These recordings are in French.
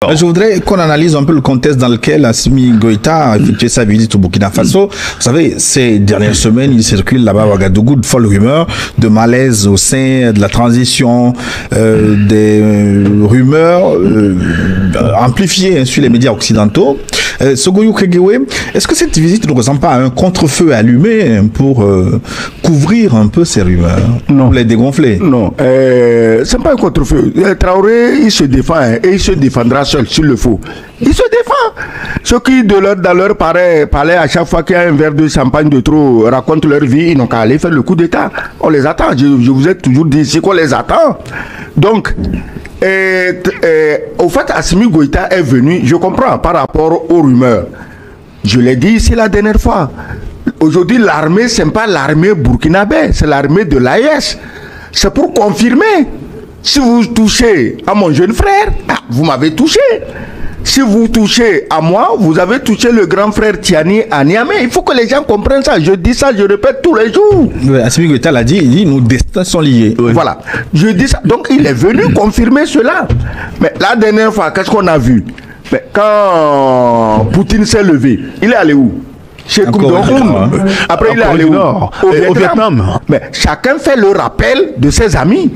Je voudrais qu'on analyse un peu le contexte dans lequel Assimi Goïta a effectué sa visite au Burkina Faso. Vous savez, ces dernières semaines, il circule là-bas à Ouagadougou de folles rumeurs de malaise au sein de la transition, des rumeurs amplifiées sur les médias occidentaux. Sogoyou Kegewe, est-ce que cette visite ne ressemble pas à un contre-feu allumé pour couvrir un peu ces rumeurs? Non. Pour les dégonfler? Non, c'est pas un contre-feu. Traoré, il se défend et il se défendra seul s'il le faut. Il se défend. Ceux qui, dans leur palais, à chaque fois qu'il y a un verre de champagne de trop, racontent leur vie, ils n'ont qu'à aller faire le coup d'État. On les attend. Je vous ai toujours dit, c'est qu'on les attend. Donc, au fait, Assimi Goïta est venu, je comprends, par rapport aux rumeurs. Je l'ai dit ici la dernière fois. Aujourd'hui, l'armée, ce n'est pas l'armée burkinabé, c'est l'armée de l'AES. C'est pour confirmer. Si vous touchez à mon jeune frère, vous m'avez touché. Si vous touchez à moi, vous avez touché le grand frère Tiani à Niamey. Il faut que les gens comprennent ça. Je dis ça, je répète tous les jours. Assimi Goïta l'a dit, il dit nos destins sont liés. Oui. Voilà. Je dis ça. Donc il est venu confirmer cela. Mais la dernière fois, qu'est-ce qu'on a vu? Mais quand Poutine s'est levé, il est allé où? Chez Kim Jong-un. Après, il est allé où? Au Vietnam. Mais chacun fait le rappel de ses amis.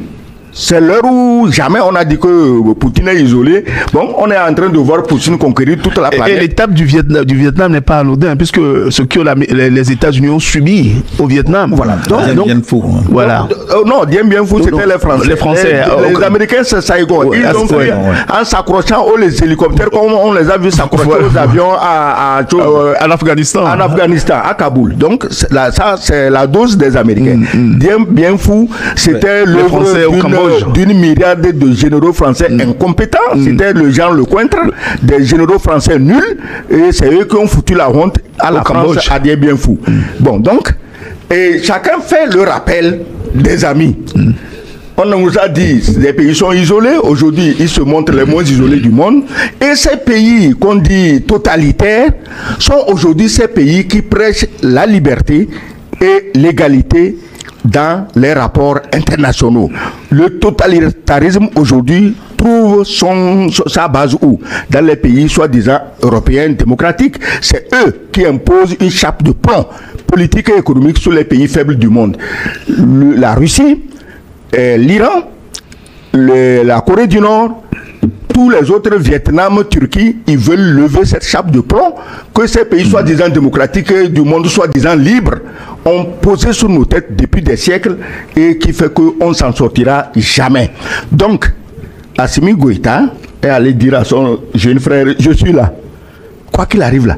C'est l'heure où jamais on a dit que Poutine est isolé. Bon, on est en train de voir Poutine conquérir toute la planète. Et l'étape du Vietnam n'est pas anodin, puisque ce que les États-Unis ont subi au Vietnam. Voilà. Donc, Dien Phu. Voilà. Non, Dien Bien Phu, c'était les Français. Les Français. Les Américains, c'est Saigon. Ouais, ils ont fait en s'accrochant aux hélicoptères, comme on les a vus s'accrocher aux avions en Afghanistan. En Afghanistan, à Kaboul. Donc, ça, c'est la dose des Américains. Dien Bien Phu, c'était le Français au Cambodge. D'une myriade de généraux français incompétents. C'était le Jean Lecointre, des généraux français nuls, et c'est eux qui ont foutu la honte à la France, à Dien Bien Phu. Bon, donc, et chacun fait le rappel des amis. On nous a dit que les pays sont isolés. Aujourd'hui, ils se montrent les moins isolés du monde. Et ces pays qu'on dit totalitaires sont aujourd'hui ces pays qui prêchent la liberté et l'égalité dans les rapports internationaux. Le totalitarisme aujourd'hui trouve sa base où? Dans les pays soi-disant européens démocratiques. C'est eux qui imposent une chape de plomb politique et économique sur les pays faibles du monde. La Russie, l'Iran, la Corée du Nord, tous les autres, Vietnam, Turquie, ils veulent lever cette chape de plomb que ces pays soi-disant démocratiques du monde soi-disant libre ont posé sur nos têtes depuis des siècles et qui fait qu'on ne s'en sortira jamais. Donc, Assimi Goïta est allé dire à son jeune frère, je suis là. Quoi qu'il arrive là,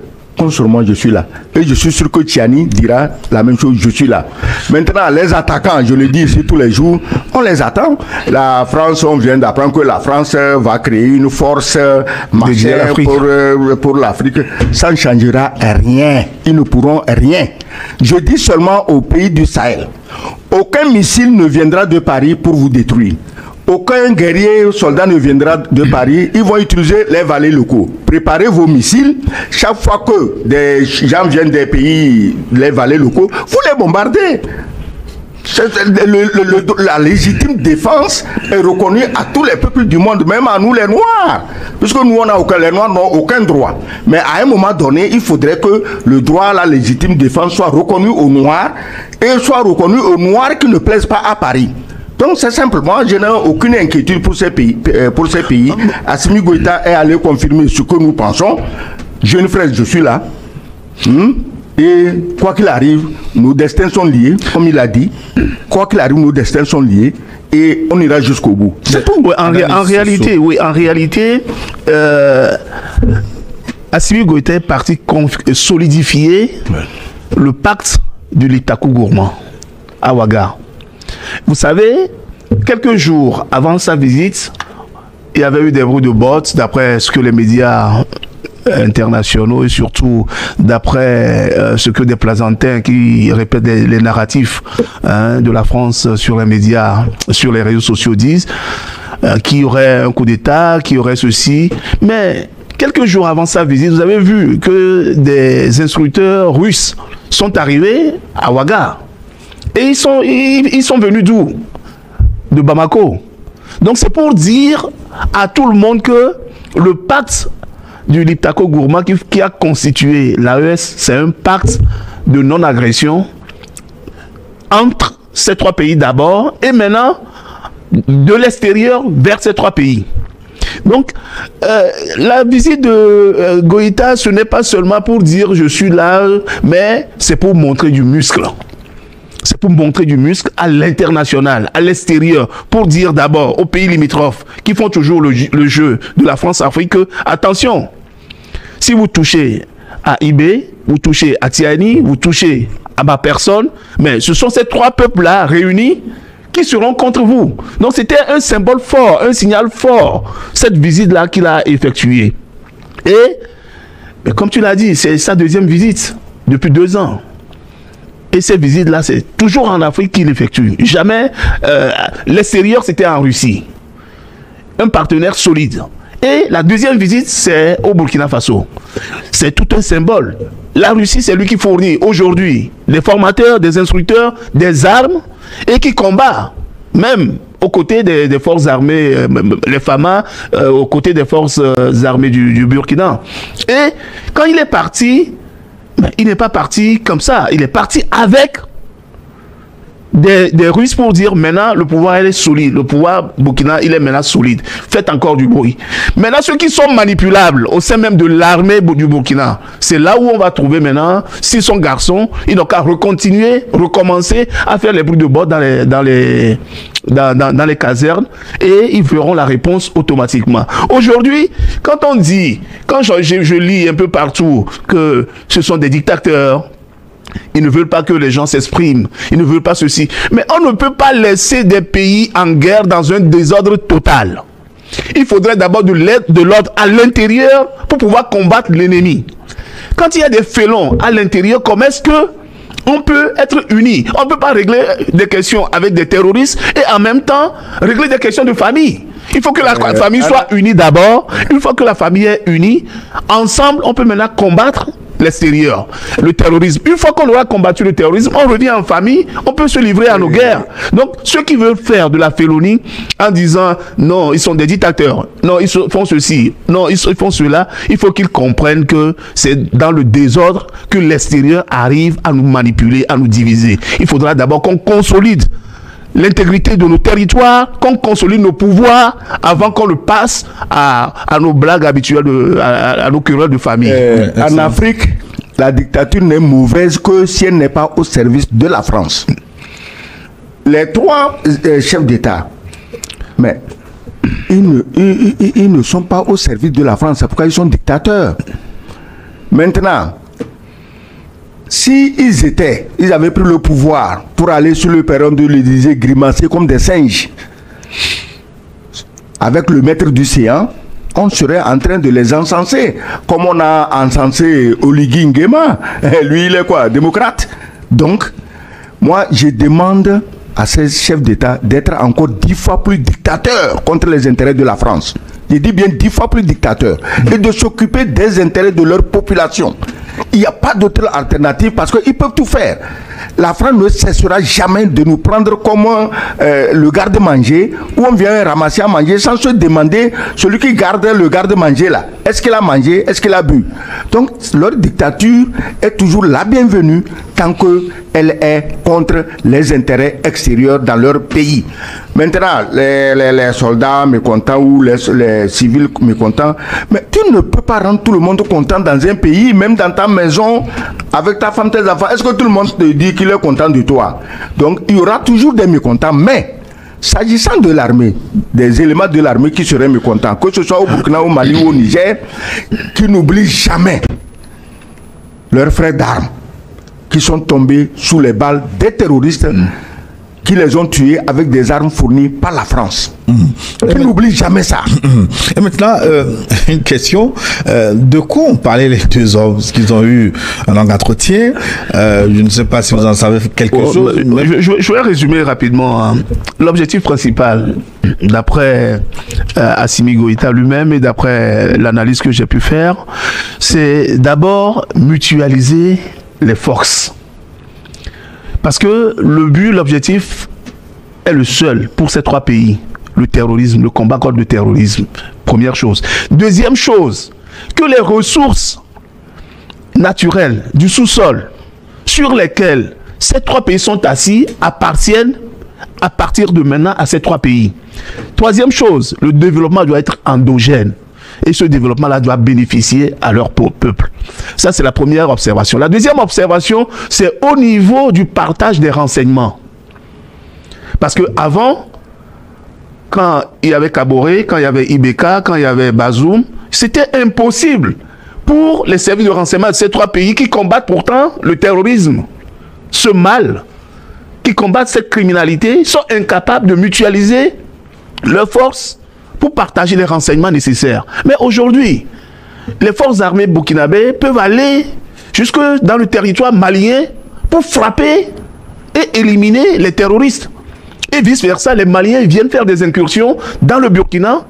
sûrement je suis là. Et je suis sûr que Tiani dira la même chose, je suis là. Maintenant, les attaquants, je le dis ici tous les jours, on les attend. La France, on vient d'apprendre que la France va créer une force pour l'Afrique. Ça ne changera rien. Ils ne pourront rien. Je dis seulement aux pays du Sahel, aucun missile ne viendra de Paris pour vous détruire. Aucun guerrier soldat ne viendra de Paris. Ils vont utiliser les vallées locaux. Préparez vos missiles. Chaque fois que des gens viennent des pays, les vallées locaux, vous les bombardez. La légitime défense est reconnue à tous les peuples du monde, même à nous les Noirs. Puisque nous, les Noirs n'ont aucun droit. Mais à un moment donné, il faudrait que le droit à la légitime défense soit reconnu aux Noirs et soit reconnu aux Noirs qui ne plaisent pas à Paris. Donc c'est simplement, je n'ai aucune inquiétude pour ces pays. Assimi Goïta est allé confirmer ce que nous pensons. Jeune frère, je suis là. Et quoi qu'il arrive, nos destins sont liés, comme il a dit. Quoi qu'il arrive, nos destins sont liés. Et on ira jusqu'au bout. C'est tout. Ouais, en réalité, Assimi Goïta est parti solidifier le pacte de l'Itakou gourmand à Ouaga. Vous savez, quelques jours avant sa visite, il y avait eu des bruits de bottes, d'après ce que les médias internationaux et surtout d'après ce que des plaisantins qui répètent les narratifs de la France sur les médias, sur les réseaux sociaux disent, qu'il y aurait un coup d'État, qu'il y aurait ceci. Mais quelques jours avant sa visite, vous avez vu que des instructeurs russes sont arrivés à Ouaga. Et ils sont venus d'où? De Bamako. Donc c'est pour dire à tout le monde que Le pacte du Liptako Gourma qui a constitué l'AES, c'est un pacte de non-agression entre ces 3 pays d'abord et maintenant de l'extérieur vers ces 3 pays. Donc, la visite de Goïta, ce n'est pas seulement pour dire je suis là, mais c'est pour montrer du muscle. C'est pour montrer du muscle à l'international, à l'extérieur, pour dire d'abord aux pays limitrophes qui font toujours le jeu de la France-Afrique que, attention, si vous touchez à Ibé, vous touchez à Tiani, vous touchez à ma personne, mais ce sont ces 3 peuples-là réunis qui seront contre vous. Donc c'était un symbole fort, un signal fort, cette visite-là qu'il a effectuée. Et comme tu l'as dit, c'est sa 2e visite depuis 2 ans. Et ces visites-là, c'est toujours en Afrique qu'il effectue. Jamais, l'extérieur, c'était en Russie. Un partenaire solide. Et la 2e visite, c'est au Burkina Faso. C'est tout un symbole. La Russie, c'est lui qui fournit aujourd'hui des formateurs, des instructeurs, des armes et qui combat, même aux côtés des forces armées, les FAMA, aux côtés des forces armées du Burkina. Et quand il est parti, il n'est pas parti comme ça. Il est parti avec des Russes pour dire maintenant le pouvoir est solide, le pouvoir Burkina il est maintenant solide, faites encore du bruit. Maintenant ceux qui sont manipulables au sein même de l'armée du Burkina, c'est là où on va trouver maintenant, s'ils sont garçons, ils n'ont qu'à recommencer à faire les bruits de bord dans les casernes et ils verront la réponse automatiquement. Aujourd'hui, quand on dit, quand je lis un peu partout que ce sont des dictateurs, ils ne veulent pas que les gens s'expriment. Ils ne veulent pas ceci. Mais on ne peut pas laisser des pays en guerre dans un désordre total. Il faudrait d'abord de l'ordre à l'intérieur pour pouvoir combattre l'ennemi. Quand il y a des félons à l'intérieur, comment est-ce que on peut être unis? On ne peut pas régler des questions avec des terroristes et en même temps régler des questions de famille. Il faut que la famille soit unie d'abord. Une fois que la famille est unie, ensemble, on peut maintenant combattre l'extérieur, le terrorisme. Une fois qu'on aura combattu le terrorisme, on revient en famille, on peut se livrer à nos guerres. Donc, ceux qui veulent faire de la félonie en disant non, ils sont des dictateurs, non, ils font ceci, non, ils font cela, il faut qu'ils comprennent que c'est dans le désordre que l'extérieur arrive à nous manipuler, à nous diviser. Il faudra d'abord qu'on consolide l'intégrité de nos territoires, qu'on consolide nos pouvoirs avant qu'on le passe à nos blagues habituelles, à nos querelles de famille. En Afrique, la dictature n'est mauvaise que si elle n'est pas au service de la France. Les 3 chefs d'État, mais ils ne sont pas au service de la France, c'est pourquoi ils sont dictateurs. Maintenant, si ils avaient pris le pouvoir pour aller sur le perron de l'Élysée grimacer comme des singes avec le maître du séant, on serait en train de les encenser comme on a encensé Oligui Nguema. Lui, il est quoi? Démocrate. Donc, moi, je demande à ces chefs d'État d'être encore 10 fois plus dictateurs contre les intérêts de la France. Je dis bien 10 fois plus dictateurs. Et de s'occuper des intérêts de leur population. Il n'y a pas d'autre alternative parce qu'ils peuvent tout faire. La France ne cessera jamais de nous prendre comme le garde-manger où on vient ramasser à manger sans se demander celui qui garde le garde-manger là. Est-ce qu'il a mangé? Est-ce qu'il a bu? Donc leur dictature est toujours la bienvenue tant qu'elle est contre les intérêts extérieurs dans leur pays. Maintenant, les soldats mécontents ou les civils mécontents, mais tu ne peux pas rendre tout le monde content dans un pays, même dans ta maison, avec ta femme, tes enfants. Est-ce que tout le monde te dit qu'il est content de toi? Donc, il y aura toujours des mécontents, mais s'agissant de l'armée, des éléments de l'armée qui seraient mécontents, que ce soit au Burkina, au Mali ou au Niger, qui n'oublient jamais leurs frères d'armes qui sont tombés sous les balles des terroristes qui les ont tués avec des armes fournies par la France. Qui n'oublie jamais ça. Et maintenant, une question. De quoi ont parlé les 2 hommes? Parce qu'ils ont eu un long entretien. Je ne sais pas si vous en savez quelque chose. Je vais résumer rapidement. Hein. L'objectif principal, d'après Assimi Goïta lui-même et d'après l'analyse que j'ai pu faire, c'est d'abord mutualiser les forces. Parce que le but, l'objectif est le seul pour ces 3 pays. le terrorisme, le combat contre le terrorisme. Première chose. Deuxième chose, que les ressources naturelles du sous-sol sur lesquelles ces trois pays sont assis appartiennent à partir de maintenant à ces trois pays. Troisième chose, le développement doit être endogène. Et ce développement-là doit bénéficier à leur peuple. Ça, c'est la première observation. La deuxième observation, c'est au niveau du partage des renseignements. Parce qu'avant, quand il y avait Kaboré, quand il y avait Ibeka, quand il y avait Bazoum, c'était impossible pour les services de renseignement de ces trois pays qui combattent pourtant le terrorisme, ce mal, qui combattent cette criminalité, sont incapables de mutualiser leurs forces pour partager les renseignements nécessaires. Mais aujourd'hui, les forces armées burkinabées peuvent aller jusque dans le territoire malien pour frapper et éliminer les terroristes. Et vice-versa, les Maliens viennent faire des incursions dans le Burkina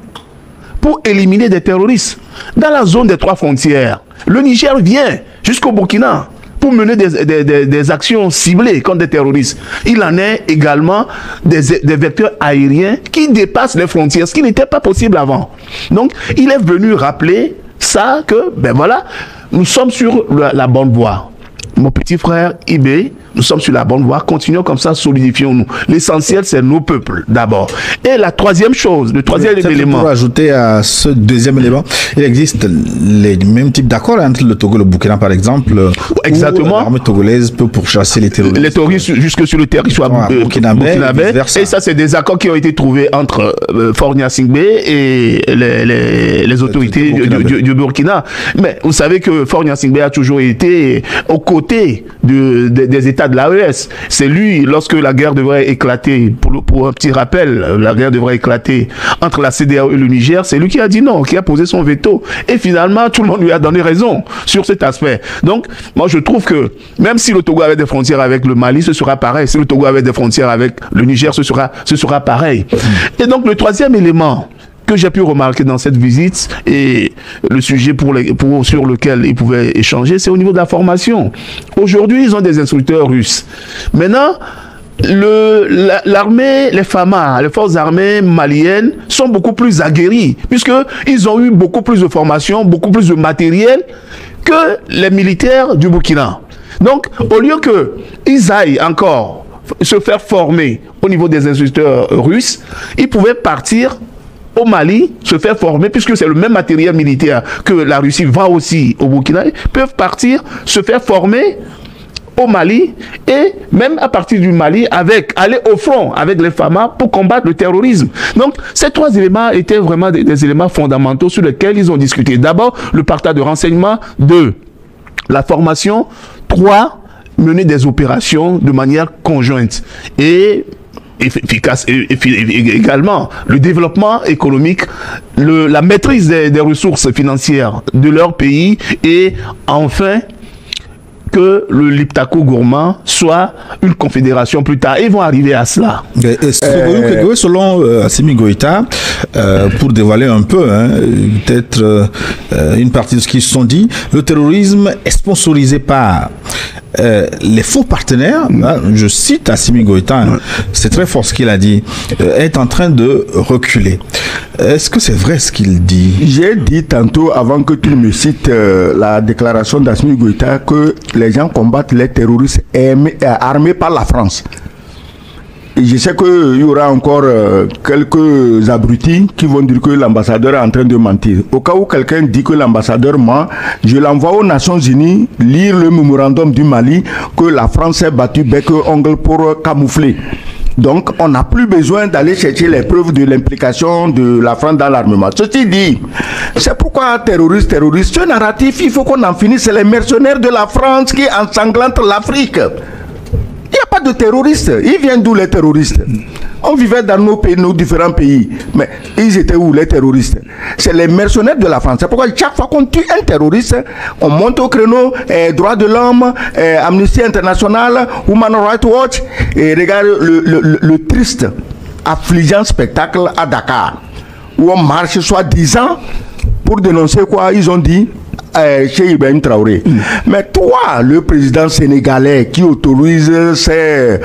pour éliminer des terroristes. Dans la zone des trois frontières, le Niger vient jusqu'au Burkina pour mener des actions ciblées contre des terroristes. Il en est également des vecteurs aériens qui dépassent les frontières, ce qui n'était pas possible avant. Donc, il est venu rappeler ça, que, ben voilà, nous sommes sur la bonne voie. Mon petit frère Ibé, nous sommes sur la bonne voie, continuons comme ça, solidifions-nous. L'essentiel, c'est nos peuples, d'abord. Et la troisième chose, le troisième élément... Pour ajouter à ce deuxième élément, il existe les mêmes types d'accords entre le Togo et le Burkina, par exemple. Exactement. L'armée togolaise peut pourchasser les terroristes. Les terroristes jusque sur le territoire burkinabé. Et ça, c'est des accords qui ont été trouvés entre Fornia Singbe et les autorités du Burkina. Mais vous savez que Fornia Singbe a toujours été aux côtés des États de l'AES. C'est lui, lorsque la guerre devrait éclater, pour un petit rappel, la guerre devrait éclater entre la CEDEAO et le Niger, c'est lui qui a dit non, qui a posé son veto. Et finalement, tout le monde lui a donné raison sur cet aspect. Donc, moi, je trouve que même si le Togo avait des frontières avec le Mali, ce sera pareil. Si le Togo avait des frontières avec le Niger, ce sera pareil. Et donc, le troisième élément que j'ai pu remarquer dans cette visite et le sujet sur lequel ils pouvaient échanger, c'est au niveau de la formation. Aujourd'hui, ils ont des instructeurs russes. Maintenant, l'armée, les FAMA, les forces armées maliennes sont beaucoup plus aguerries puisqu'ils ont eu beaucoup plus de formation, beaucoup plus de matériel que les militaires du Burkina. Donc, au lieu qu'ils aillent encore se faire former au niveau des instructeurs russes, ils pouvaient partir au Mali, se faire former, puisque c'est le même matériel militaire que la Russie vend aussi au Burkina, peuvent partir, se faire former au Mali et même à partir du Mali, aller au front avec les FAMA pour combattre le terrorisme. Donc, ces trois éléments étaient vraiment des éléments fondamentaux sur lesquels ils ont discuté. D'abord, le partage de renseignements. 2, la formation. 3, mener des opérations de manière conjointe. Et efficace également le développement économique, la maîtrise des ressources financières de leur pays et enfin que le Liptako gourmand soit une confédération plus tard. Ils vont arriver à cela. Selon Assimi Goïta, pour dévoiler un peu, peut-être une partie de ce qu'ils se sont dit, le terrorisme est sponsorisé par les faux partenaires, je cite Assimi Goïta, c'est très fort ce qu'il a dit, est en train de reculer. Est-ce que c'est vrai ce qu'il dit? J'ai dit tantôt, avant que tu me cites la déclaration d'Assimi Goïta, que les gens combattent les terroristes armés par la France. Et je sais qu'il y aura encore quelques abrutis qui vont dire que l'ambassadeur est en train de mentir. Au cas où quelqu'un dit que l'ambassadeur ment, je l'envoie aux Nations Unies lire le mémorandum du Mali que la France s'est battue bec et ongle pour camoufler. Donc, on n'a plus besoin d'aller chercher les preuves de l'implication de la France dans l'armement. Ceci dit, c'est pourquoi terroriste, ce narratif, il faut qu'on en finisse. C'est les mercenaires de la France qui ensanglantent l'Afrique. Il n'y a pas de terroristes. Ils viennent d'où les terroristes? On vivait dans nos pays, nos différents pays. Mais ils étaient où les terroristes? C'est les mercenaires de la France. C'est pourquoi chaque fois qu'on tue un terroriste, on monte au créneau, droits de l'homme, Amnesty International, Human Rights Watch, et regarde le triste, affligeant spectacle à Dakar, où on marche soi-disant pour dénoncer quoi? Ils ont dit chez Ibrahim Traoré. Mais toi, le président sénégalais qui autorise ces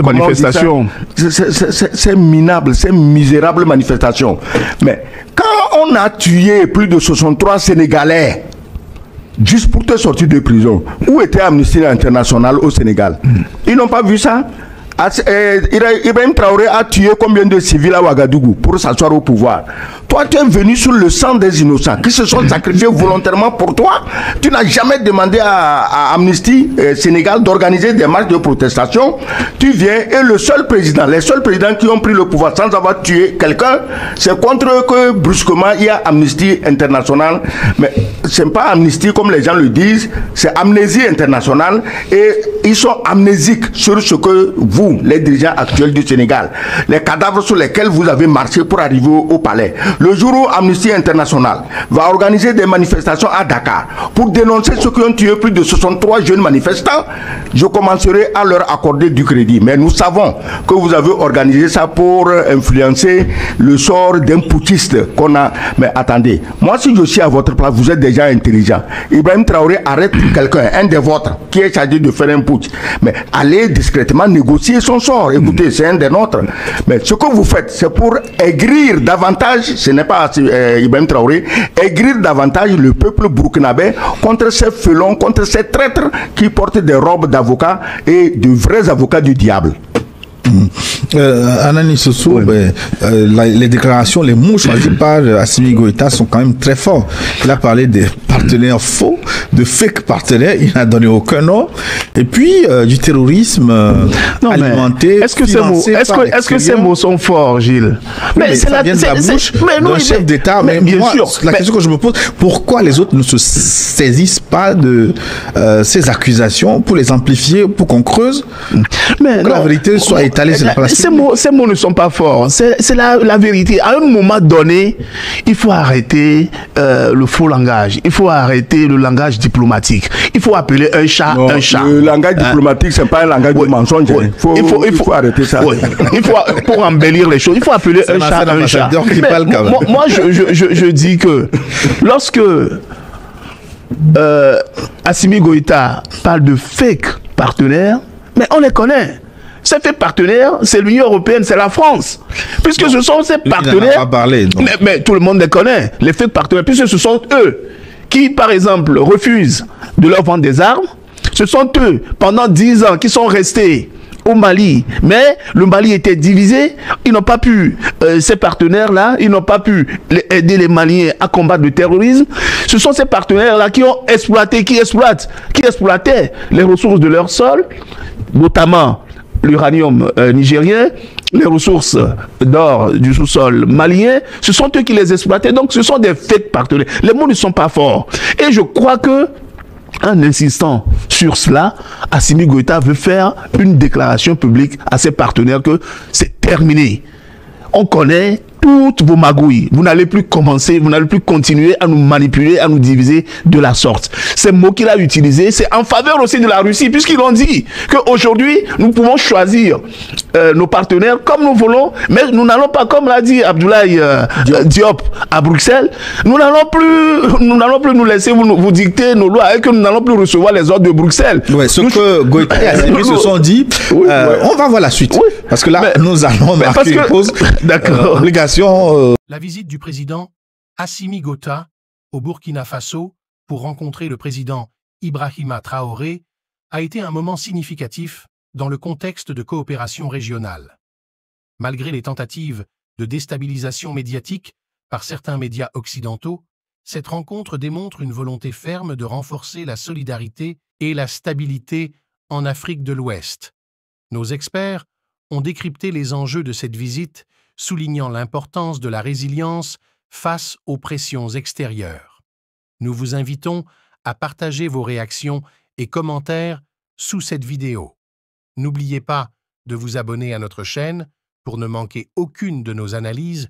manifestations, ces minables, ces misérables manifestations. Mais quand on a tué plus de 63 Sénégalais, juste pour te sortir de prison, où était Amnesty International au Sénégal? Ils n'ont pas vu ça. Ibrahim Traoré a tué combien de civils à Ouagadougou pour s'asseoir au pouvoir? Toi, tu es venu sur le sang des innocents qui se sont sacrifiés volontairement pour toi. Tu n'as jamais demandé à Amnesty Sénégal d'organiser des marches de protestation. Tu viens et les seuls présidents qui ont pris le pouvoir sans avoir tué quelqu'un, c'est contre eux que brusquement il y a Amnesty International. Mais ce n'est pas Amnesty comme les gens le disent, c'est Amnésie Internationale, et ils sont amnésiques sur ce que vous, les dirigeants actuels du Sénégal, les cadavres sur lesquels vous avez marché pour arriver au palais. Le jour où Amnesty International va organiser des manifestations à Dakar pour dénoncer ceux qui ont tué plus de 63 jeunes manifestants, je commencerai à leur accorder du crédit. Mais nous savons que vous avez organisé ça pour influencer le sort d'un putschiste qu'on a. Mais attendez, moi si je suis à votre place, vous êtes déjà intelligent. Ibrahim Traoré arrête quelqu'un, un des vôtres, qui est chargé de faire un putsch. Mais allez discrètement négocier son sort. Écoutez, c'est un des nôtres. Mais ce que vous faites, c'est pour aigrir davantage, ce n'est pas Ibrahim Traoré, aigrir davantage le peuple burkinabé contre ces felons, contre ces traîtres qui portent des robes d'avocats et de vrais avocats du diable. Anani Sossou, les déclarations, les mots choisis par Assimi Goïta sont quand même très forts. Il a parlé des partenaires faux, de fake partenaires, il n'a donné aucun nom. Et puis du terrorisme alimenté. Est-ce que ces mots sont forts, Gilles? Mais ça vient de la bouche d'un chef d'État. Mais bien sûr, la question que je me pose, pourquoi les autres ne se saisissent pas de ces accusations pour les amplifier, pour qu'on creuse, que la vérité soit étalée sur la place? Ces mots ne sont pas forts. C'est la vérité. À un moment donné, il faut arrêter le faux langage. Il faut arrêter le langage diplomatique. Il faut appeler un chat un chat. Le langage diplomatique, c'est pas un langage de mensonge. Il faut arrêter ça. Il faut, pour embellir les choses, il faut appeler un chat un chat. Moi, je dis que lorsque Assimi Goïta parle de fake partenaires, mais on les connaît. Ces faits partenaires, c'est l'Union européenne, c'est la France. Puisque ce sont ces partenaires. Mais tout le monde les connaît, les faits partenaires, puisque ce sont eux qui, par exemple, refusent de leur vendre des armes. Ce sont eux, pendant 10 ans, qui sont restés au Mali. Mais le Mali était divisé. Ils n'ont pas pu, ces partenaires-là, ils n'ont pas pu aider les Maliens à combattre le terrorisme. Ce sont ces partenaires-là qui ont exploité, qui exploitaient les ressources de leur sol, notamment l'uranium nigérien, les ressources d'or du sous-sol malien, ce sont eux qui les exploitaient. Donc ce sont des fake partenaires. Les mots ne sont pas forts. Et je crois que, en insistant sur cela, Assimi Goïta veut faire une déclaration publique à ses partenaires que c'est terminé. On connaît toutes vos magouilles. Vous n'allez plus commencer, vous n'allez plus continuer à nous manipuler, à nous diviser de la sorte. Ces mots qu'il a utilisés, c'est en faveur aussi de la Russie, puisqu'ils ont dit qu'aujourd'hui, nous pouvons choisir nos partenaires comme nous voulons, mais nous n'allons pas, comme l'a dit Abdoulaye Diop à Bruxelles, nous n'allons plus nous laisser vous dicter nos lois et que nous n'allons plus recevoir les ordres de Bruxelles. Ouais, ce que Goïta et Assimi se sont dit, on va voir la suite. Oui. Parce que là, nous allons marquer une pause. D'accord. La visite du président Assimi Goïta au Burkina Faso pour rencontrer le président Ibrahima Traoré a été un moment significatif dans le contexte de coopération régionale. Malgré les tentatives de déstabilisation médiatique par certains médias occidentaux, cette rencontre démontre une volonté ferme de renforcer la solidarité et la stabilité en Afrique de l'Ouest. Nos experts ont décrypté les enjeux de cette visite, soulignant l'importance de la résilience face aux pressions extérieures. Nous vous invitons à partager vos réactions et commentaires sous cette vidéo. N'oubliez pas de vous abonner à notre chaîne pour ne manquer aucune de nos analyses